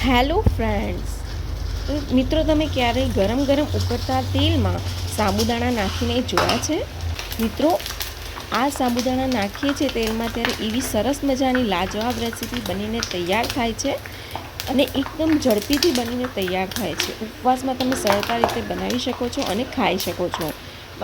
Hello friends, તો મિત્રો તમે ક્યારેય ગરમ ગરમ ઉકળતા તેલમાં સાબુદાણા નાખીને જોયા છે? મિત્રો, આ સાબુદાણા નાખીએ છીએ તેલમાં ત્યારે એવી સરસ મજાની લાજવાબ રેસીપી બનીને તૈયાર થાય છે અને એકદમ ઝડપીથી બનીને તૈયાર થાય છે. ઉપવાસમાં તમે સરળતા રીતે બનાવી શકો છો અને ખાઈ શકો છો,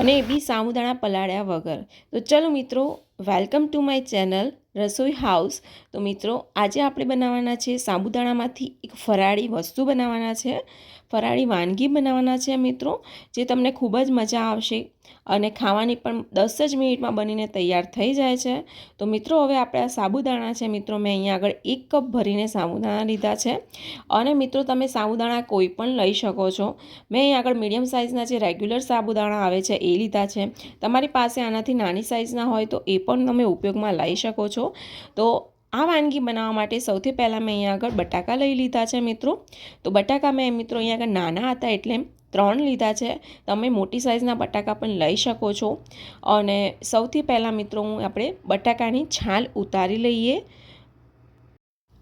અને એ બી સાબુદાણા પલાળ્યા વગર. તો ચલો મિત્રો, વેલકમ ટુ માય ચેનલ રસોઈ હાઉસ. તો મિત્રો, આજે આપણે બનાવવાના છે સાબુદાણામાંથી એક ફરાળી વસ્તુ બનાવવાના છે, ફરાળી વાનગી બનાવવાના છે મિત્રો, જે તમને ખૂબ જ મજા આવશે અને ખાવાની પણ 10 જ મિનિટમાં બનીને તૈયાર થઈ જાય છે. તો મિત્રો, હવે આપણે આ સાબુદાણા છે મિત્રો, મેં અહીંયા આગળ 1 કપ ભરીને સાબુદાણા લીધા છે. અને મિત્રો, તમે સાબુદાણા કોઈ પણ લઈ શકો છો. મેં અહીંયા આગળ મીડિયમ સાઇઝના જે રેગ્યુલર સાબુદાણા આવે છે એ લીધા છે. તમારી પાસે આનાથી નાની સાઇઝના હોય તો એ પણ તમે ઉપયોગમાં લઈ શકો છો. તો આ વાનગી બનાવવા માટે સૌથી પહેલાં મેં અહીંયા આગળ બટાકા લઈ લીધા છે મિત્રો. તો બટાકા મેં મિત્રો અહીંયા આગળ નાના હતા એટલે 3 લીધા છે. તમે મોટી સાઇઝના બટાકા પણ લઈ શકો છો. અને સૌથી પહેલાં મિત્રો આપણે બટાકાની છાલ ઉતારી લઈએ.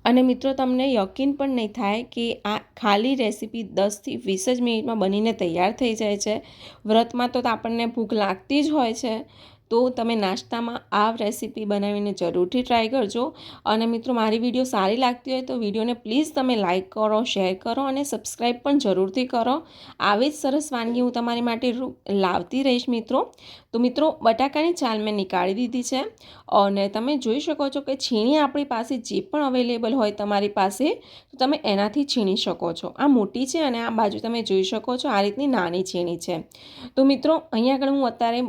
અને મિત્રો, તમને યકીન પણ નહીં થાય કે આ ખાલી રેસીપી 10થી 20 જ મિનિટમાં બનીને તૈયાર થઈ જાય છે. વ્રતમાં તો આપણને ભૂખ લાગતી જ હોય છે, તો તમે નાસ્તામાં આ રેસીપી બનાવીને જરૂરથી ટ્રાય કરજો. અને મિત્રો, મારી વિડીયો સારી લાગતી હોય તો વિડીયોને પ્લીઝ તમે લાઇક કરો, શેર કરો અને સબસ્ક્રાઈબ પણ જરૂરથી કરો. આવી જ સરસ વાનગી હું તમારી માટે લાવતી રહીશ મિત્રો. તો મિત્રો, બટાકાની છાલ મેં નીકાળી દીધી છે અને તમે જોઈ શકો છો કે છીણી આપણી પાસે જે પણ અવેલેબલ હોય તમારી પાસે, તો તમે એનાથી છીણી શકો છો. આ મોટી છે અને આ બાજુ તમે જોઈ શકો છો આ રીતની નાની છીણી છે. તો મિત્રો, અહીંયા આગળ હું અત્યારે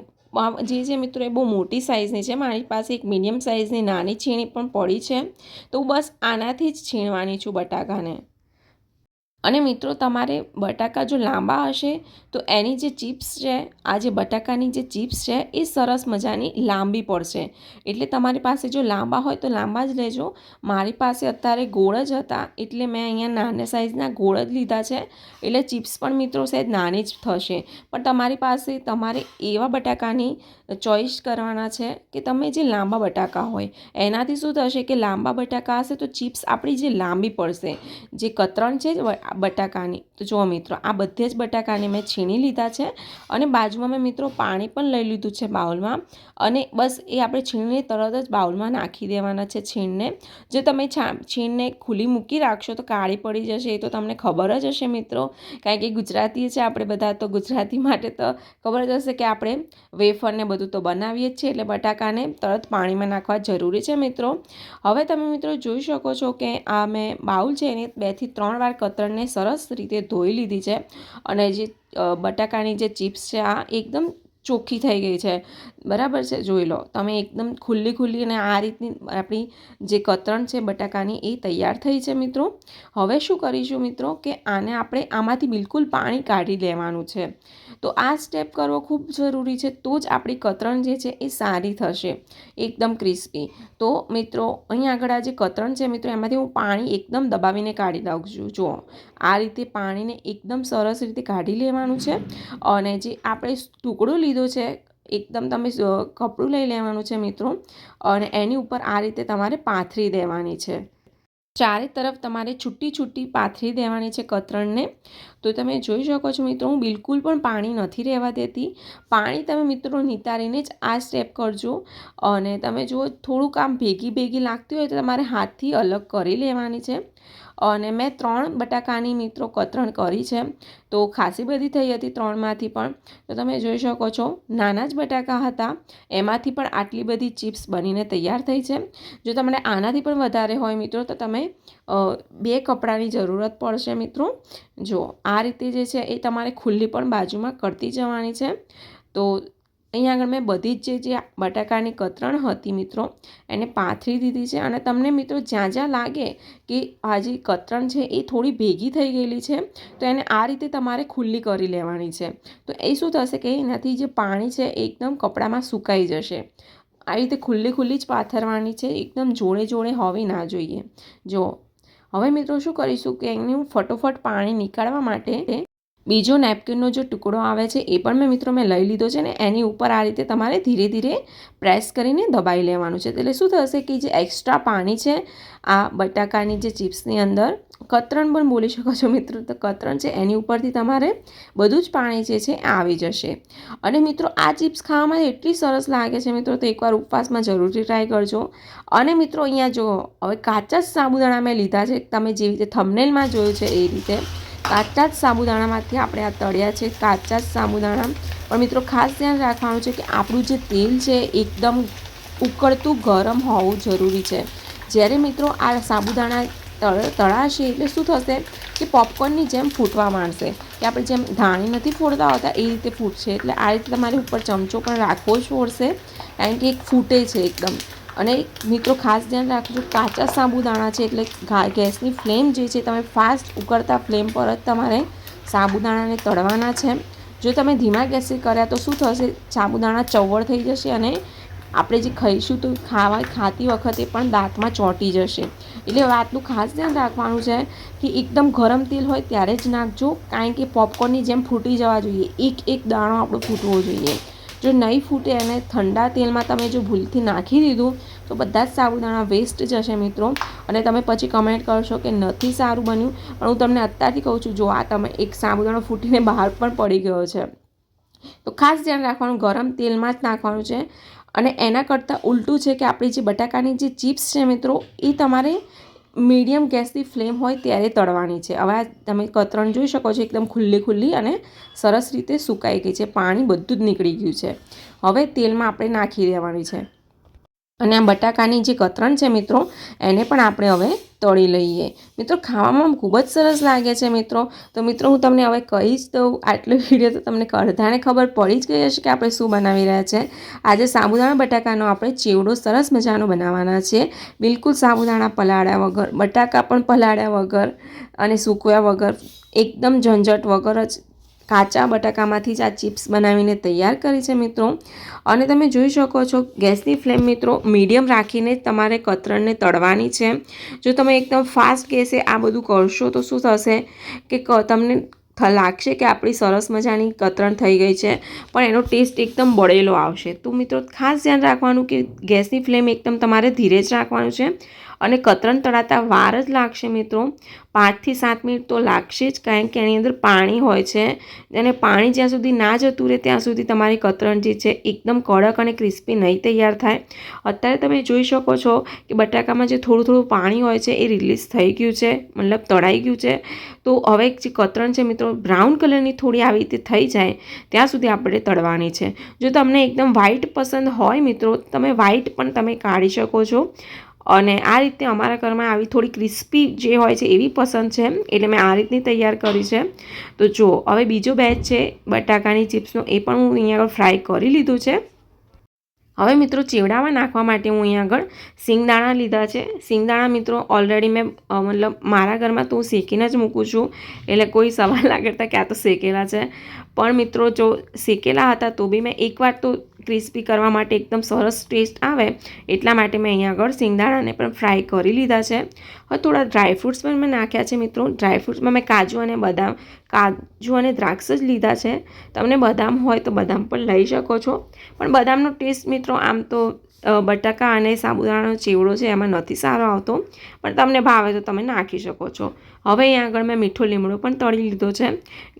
જે છે મિત્રો એ બહુ મોટી સાઇઝની છે. મારી પાસે એક મીડિયમ સાઇઝની નાની છીણી પણ પડી છે. તો બસ આનાથી જ છીણવાની છું બટાકાને. અને મિત્રો, તમારે બટાકા જો લાંબા હશે તો એની જે ચિપ્સ છે, આ જે બટાકાની જે ચિપ્સ છે એ સરસ મજાની લાંબી પડશે. એટલે તમારી પાસે જો લાંબા હોય તો લાંબા જ લેજો. મારી પાસે અત્યારે ગોળ જ હતા એટલે મેં અહીંયા નાના સાઇઝના ગોળ જ લીધા છે. એટલે ચિપ્સ પણ મિત્રો સહેજ નાની જ થશે. પણ તમારી પાસે તમારે એવા બટાકાની ચોઈસ કરવાના છે કે તમે જે લાંબા બટાકા હોય. એનાથી શું થશે કે લાંબા બટાકા હશે તો ચિપ્સ આપણી જે લાંબી પડશે. જે કતરણ છે બટાકાની, તો જુઓ મિત્રો, આ બધે જ બટાકાને મેં છીણી લીધા છે. અને બાજુમાં મેં મિત્રો પાણી પણ લઈ લીધું છે બાઉલમાં. અને બસ એ આપણે છીણીને તરત જ બાઉલમાં નાખી દેવાના છે છીણને. જો તમે છીણને ખુલ્લી મૂકી રાખશો તો કાળી પડી જશે, એ તો તમને ખબર જ હશે મિત્રો. કારણ કે ગુજરાતી છે આપણે બધા, તો ગુજરાતી માટે તો ખબર જ હશે કે આપણે વેફરને બધું તો બનાવીએ જ છીએ. એટલે બટાકાને તરત પાણીમાં નાખવા જરૂરી છે મિત્રો. હવે તમે મિત્રો જોઈ શકો છો કે આ મેં બાઉલ છે એને 2 થી 3 વાર કતરણને સરસ રીતે ધોઈ લીધી છે. અને જે બટાકાની જે ચિપ્સ છે આ એકદમ ચોખ્ખી થઈ ગઈ છે. બરાબર છે, જોઈ લો તમે, એકદમ ખુલ્લી અને આ રીતની આપણી જે કતરણ છે બટાકાની એ તૈયાર થઈ છે મિત્રો. હવે શું કરીશું મિત્રો કે આને આપણે આમાંથી બિલકુલ પાણી કાઢી લેવાનું છે. તો આ સ્ટેપ કરવો ખૂબ જરૂરી છે, તો જ આપણી કતરણ જે છે એ સારી થશે, એકદમ ક્રિસ્પી. તો મિત્રો, અહીં આગળ આ જે કતરણ છે મિત્રો, એમાંથી હું પાણી એકદમ દબાવીને કાઢી નાખું છું. જુઓ, આ રીતે પાણીને એકદમ સરસ રીતે કાઢી લેવાનું છે. અને જે આપણે ટુકડો લીધો છે, એકદમ તમે કપડું લઈ લેવાનું છે મિત્રો, અને એની ઉપર આ રીતે તમારે પાથરી દેવાની છે. ચારે તરફ તમારે છૂટી પાથરી દેવાની છે કતરણને. તો તમે જોઈ શકો છો મિત્રો, હું બિલકુલ પણ પાણી નથી રહેવા દેતી. પાણી તમે મિત્રો નિતારીને જ આ સ્ટેપ કરજો. અને તમે જુઓ, થોડુંક આમ ભેગી લાગતી હોય તો તમારે હાથથી અલગ કરી લેવાની છે. અને મેં 3 બટાકાની મિત્રો કતરણ કરી છે. તો ખાસી બધી થઈ હતી 3માંથી પણ. તો તમે જોઈ શકો છો, નાના જ બટાકા હતા, એમાંથી પણ આટલી બધી ચિપ્સ બનીને તૈયાર થઈ છે. જો તમને આનાથી પણ વધારે હોય મિત્રો તો તમે 2 કપડાની જરૂરત પડશે મિત્રો. જો આ રીતે જે છે એ તમારે ખુલ્લી પણ બાજુમાં કરતી જવાની છે. તો અહીંયા આગળ મેં બધી જ જે બટાકાની કતરણ હતી મિત્રો એને પાથરી દીધી છે. અને તમને મિત્રો જ્યાં લાગે કે આ જે કતરણ છે એ થોડી ભેગી થઈ ગયેલી છે, તો એને આ રીતે તમારે ખુલ્લી કરી લેવાની છે. તો એ શું થશે કે એનાથી જે પાણી છે એ એકદમ કપડામાં સુકાઈ જશે. આ રીતે ખુલ્લી જ પાથરવાની છે, એકદમ જોડે હોવી ના જોઈએ. જો હવે મિત્રો શું કરીશું કે એને હું ફટોફટ પાણી નીકાળવા માટે બીજો નેપકિનનો જે ટુકડો આવે છે એ પણ મેં લઈ લીધો છે ને એની ઉપર આ રીતે તમારે ધીરે ધીરે પ્રેસ કરીને દબાઈ લેવાનું છે. એટલે શું થશે કે જે એક્સ્ટ્રા પાણી છે આ બટાકાની જે ચિપ્સની અંદર, કતરણ પણ બોલી શકો છો મિત્રો, તો કતરણ છે એની ઉપરથી તમારે બધું જ પાણી જે છે આવી જશે. અને મિત્રો આ ચિપ્સ ખાવામાં એટલી સરસ લાગે છે મિત્રો, તો એકવાર ઉપવાસમાં જરૂરથી ટ્રાય કરજો. અને મિત્રો અહીંયા જો હવે કાચા જ સાબુદાણા મેં લીધા છે, તમે જેવી રીતે થંબનેલમાં જોયું છે એ રીતે કાચા જ સાબુદાણામાંથી આપણે આ તળ્યા છે, કાચા જ સાબુદાણા. પણ મિત્રો ખાસ ધ્યાન રાખવાનું છે કે આપણું જે તેલ છે એકદમ ઉકળતું ગરમ હોવું જરૂરી છે. જ્યારે મિત્રો આ સાબુદાણા તળાશે એટલે શું થશે કે પોપકોર્નની જેમ ફૂટવા માંડશે, કે આપણે જેમ ધાણી નથી ફોડતા હોતા એ રીતે ફૂટશે. એટલે આ રીતે તમારે ઉપર ચમચો પણ રાખવો જ પડશે, કારણ કે એક ફૂટે છે એકદમ. અને મિત્રો ખાસ ધ્યાન રાખજો, કાચા સાબુદાણા છે એટલે ગેસની ફ્લેમ જે છે તમે ફાસ્ટ ઉકળતા ફ્લેમ પર જ તમારે સાબુદાણાને તળવાના છે. જો તમે ધીમા ગેસે કર્યા તો શું થશે, સાબુદાણા ચવળ થઈ જશે અને આપણે જે ખાઈશું તો ખાતી વખતે પણ દાંતમાં ચોંટી જશે. એટલે વાતનું ખાસ ધ્યાન રાખવાનું છે કે એકદમ ગરમ તેલ હોય ત્યારે જ નાખજો, કારણ કે પોપકોર્નની જેમ ફૂટી જવા જોઈએ, એક એક દાણો આપણો ફૂટવો જોઈએ. જો નહીં ફૂટે અને ઠંડા તેલમાં તમે જો ભૂલથી નાખી દીધું તો બધા જ સાબુદાણા વેસ્ટ જશે મિત્રો. અને તમે પછી કમેન્ટ કરશો કે નથી સારું બન્યું. પણ હું તમને અત્યારથી કહું છું, જો આ તમે એક સાબુદાણો ફૂટીને બહાર પણ પડી ગયો છે, તો ખાસ ધ્યાન રાખવાનું ગરમ તેલમાં જ નાખવાનું છે. અને એના કરતાં ઉલટું છે કે આપણી જે બટાકાની જે ચિપ્સ છે મિત્રો, એ તમારે મીડિયમ ગેસની ફ્લેમ હોય ત્યારે તળવાની છે. હવે તમે કતરણ જોઈ શકો છો, એકદમ ખુલ્લી અને સરસ રીતે સુકાઈ ગઈ છે, પાણી બધું જ નીકળી ગયું છે. હવે તેલમાં આપણે નાખી દેવાની છે. અને આ બટાકાની જે કતરણ છે મિત્રો, એને પણ આપણે હવે તળી લઈએ. મિત્રો ખાવામાં ખૂબ જ સરસ લાગે છે મિત્રો. તો મિત્રો હું તમને હવે કહીશ તો આટલો વિડીયો તો તમને અડધાને ખબર પડી જ ગઈ હશે કે આપણે શું બનાવી રહ્યા છે. આજે સાબુદાણા બટાકાનો આપણે ચેવડો સરસ મજાનો બનાવવાના છે. બિલકુલ સાબુદાણા પલાળ્યા વગર, બટાકા પણ પલાળ્યા વગર અને સૂકવ્યા વગર, એકદમ ઝંઝટ વગર જ કાચા બટાકામાંથી જ આ ચિપ્સ બનાવીને તૈયાર કરી છે મિત્રો. અને તમે જોઈ શકો છો ગેસની ફ્લેમ મિત્રો મીડિયમ રાખીને તમારે કતરણને તળવાની છે. જો તમે એકદમ ફાસ્ટ ગેસે આ બધું કરશો તો શું થશે કે તમને લાગશે કે આપણી સરસ મજાની કતરણ થઈ ગઈ છે, પણ એનો ટેસ્ટ એકદમ બળેલો આવશે. તો મિત્રો ખાસ ધ્યાન રાખવાનું કે ગેસની ફ્લેમ એકદમ તમારે ધીરે જ રાખવાનું છે. અને કતરણ તળાતા વાર જ લાગશે મિત્રો, 5 થી 7 મિનિટ તો લાગશે જ, કારણ કે એની અંદર પાણી હોય છે અને પાણી જ્યાં સુધી ના જતું રહે ત્યાં સુધી તમારી કતરણ જે છે એકદમ કડક અને ક્રિસ્પી નહીં તૈયાર થાય. અત્યારે તમે જોઈ શકો છો કે બટાકામાં જે થોડું પાણી હોય છે એ રિલીઝ થઈ ગયું છે, મતલબ તળાઈ ગયું છે. તો હવે જે કતરણ છે મિત્રો બ્રાઉન કલરની થોડી આવી રીતે થઈ જાય ત્યાં સુધી આપણે તળવાની છે. જો તમને એકદમ વ્હાઈટ પસંદ હોય મિત્રો, તમે વ્હાઈટ પણ તમે કાઢી શકો છો. અને આ રીતે અમારા ઘરમાં આવી થોડી ક્રિસ્પી જે હોય છે એવી પસંદ છે, એટલે મેં આ રીતની તૈયાર કરી છે. તો જો હવે બીજો બેચ છે બટાકાની ચિપ્સનો, એ પણ હું અહીંયા આગળ ફ્રાય કરી લીધું છે. હવે મિત્રો ચેવડામાં નાખવા માટે હું અહીંયા આગળ સિંગદાણા લીધા છે. સિંગદાણા મિત્રો ઓલરેડી મેં મતલબ મારા ઘરમાં તો હું શેકીને જ મૂકું છું, એટલે કોઈ સવાલ ના કરતા કે આ તો શેકેલા છે. પણ મિત્રો જો શેકેલા હતા તો બી મેં એકવાર તો ક્રિસ્પી કરવા માટે એકદમ સરસ ટેસ્ટ આવે એટલા માટે મેં અહીંયા આગળ સિંગદાણાને પણ ફ્રાય કરી લીધા છે. હવે થોડા ડ્રાયફ્રૂટ્સ પણ મેં નાખ્યા છે મિત્રો. ડ્રાયફ્રૂટ્સમાં મેં કાજુ અને દ્રાક્ષ જ લીધા છે. તમને બદામ હોય તો બદામ પણ લઈ શકો છો, પણ બદામનો ટેસ્ટ મિત્રો આમ તો બટાકા અને સાબુદાણાનો ચેવડો છે એમાં નથી સારો આવતો, પણ તમને ભાવે તો તમે નાખી શકો છો. હવે અહીંયા આગળ મેં મીઠો લીમડો પણ તળી લીધો છે.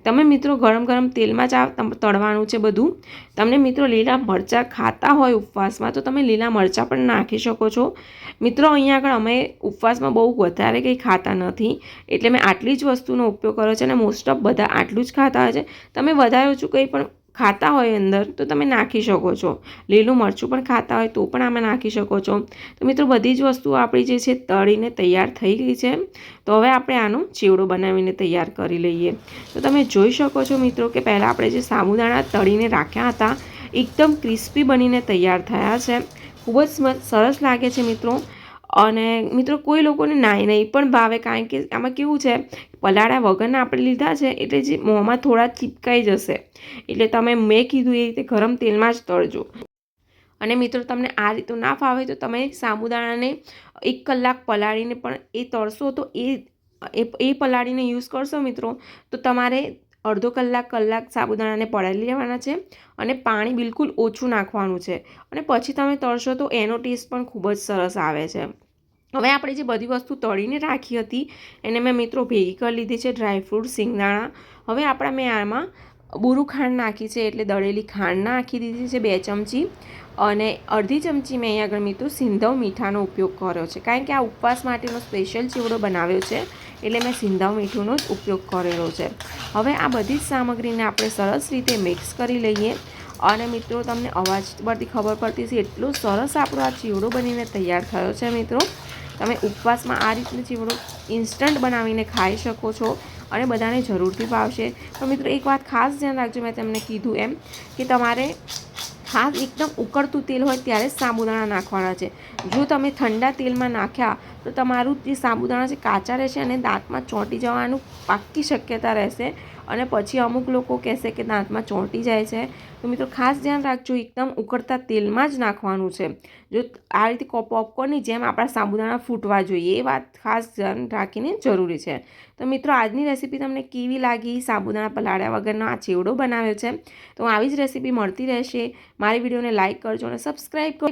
તમે મિત્રો ગરમ તેલમાં જ તળવાનું છે બધું. તમને મિત્રો લીલા મરચાં ખાતા હોય ઉપવાસમાં તો તમે લીલા મરચાં પણ નાખી શકો છો. મિત્રો અહીંયા આગળ અમે ઉપવાસમાં બહુ વધારે કંઈ ખાતા નથી, એટલે મેં આટલી જ વસ્તુનો ઉપયોગ કર્યો છે અને મોસ્ટ ઓફ બધા આટલું જ ખાતા હોય છે. તમે વધારે ઓછું કંઈ પણ ખાતા હોય અંદર તો તમે નાખી શકો છો. લીલું મરચું પણ ખાતા હોય તો પણ આમાં નાખી શકો છો. તો મિત્રો બધી જ વસ્તુઓ આપણી જે છે તળીને તૈયાર થઈ ગઈ છે. તો હવે આપણે આનો ચેવડો બનાવીને તૈયાર કરી લઈએ. તો તમે જોઈ શકો છો મિત્રો કે પહેલાં આપણે જે સાબુદાણા તળીને રાખ્યા હતા એકદમ ક્રિસ્પી બનીને તૈયાર થયા છે. ખૂબ જ સરસ લાગે છે મિત્રો. અને મિત્રો કોઈ લોકોને નહીં પણ ભાવે, કારણ કે આમાં કેવું છે પલાળ્યા વગરના આપણે લીધા છે એટલે જે મોંમાં થોડા ચીપકાઈ જશે. એટલે તમે મેં કીધું એ રીતે ગરમ તેલમાં જ તળજો. અને મિત્રો તમને આ રીતું ના ફાવે તો તમે સાબુદાણાને 1 કલાક પલાળીને પણ એ તળશો તો એ પલાળીને યુઝ કરશો મિત્રો તો તમારે અડધો કલાક સાબુદાણાને પલાળી લેવાના છે અને પાણી બિલકુલ ઓછું નાખવાનું છે અને પછી તમે તળશો તો એનો ટેસ્ટ પણ ખૂબ જ સરસ આવે છે. હવે આપણે જે બધી વસ્તુ તળીને રાખી હતી એને મેં મિત્રો ભેગી કરી લીધી છે, ડ્રાયફ્રૂટ, સિંગદાણા. હવે મેં આમાં બુરું ખાંડ નાખી છે, એટલે દળેલી ખાંડ નાખી દીધી છે 2 ચમચી અને અડધી ચમચી મેં અહીંયા આગળ મિત્રો સિંધવ મીઠાનો ઉપયોગ કર્યો છે, કારણ કે આ ઉપવાસ માટેનો સ્પેશિયલ ચીવડો બનાવ્યો છે એટલે મેં સિંધવ મીઠુંનો જ ઉપયોગ કરેલો છે. હવે આ બધી જ સામગ્રીને આપણે સરસ રીતે મિક્સ કરી લઈએ અને મિત્રો તમને અવાજ પરથી ખબર પડતી છે એટલો સરસ આપણો આ ચીવડો બનીને તૈયાર થયો છે. મિત્રો તમે ઉપવાસમાં આ રીતનો ચીવડો ઇન્સ્ટન્ટ બનાવીને ખાઈ શકો છો અને બધાને જરૂરથી ભાવશે. તો મિત્રો એક વાત ખાસ ધ્યાન રાખજો, મેં તમને કીધું એમ કે તમારે ખાસ એકદમ ઉકળતું તેલ હોય ત્યારે જ સાબુદાણા નાખવાના છે. જો તમે ઠંડા તેલમાં નાખ્યા તો તમારું જે સાબુદાણા છે કાચા રહેશે અને દાંતમાં ચોંટી જવાનું પાક્કી શક્યતા રહેશે અને પછી અમુક લોકો કહેશે કે દાંતમાં ચોંટી જાય છે. તો મિત્રો ખાસ ધ્યાન રાખજો, એકદમ ઉકળતા તેલમાં જ નાખવાનું છે. જો આ રીતે પોપકોર્નની જેમ આપણા સાબુદાણા ફૂટવા જોઈએ, એ વાત ખાસ ધ્યાન રાખીને જરૂરી છે. તો મિત્રો આજની રેસીપી તમને કેવી લાગી? સાબુદાણા પલાળ્યા વગરનો આ ચેવડો બનાવ્યો છે. તો આવી જ રેસીપી મળતી રહેશે. મારી વિડીયોને લાઇક કરજો અને સબસ્ક્રાઈબ કરજો.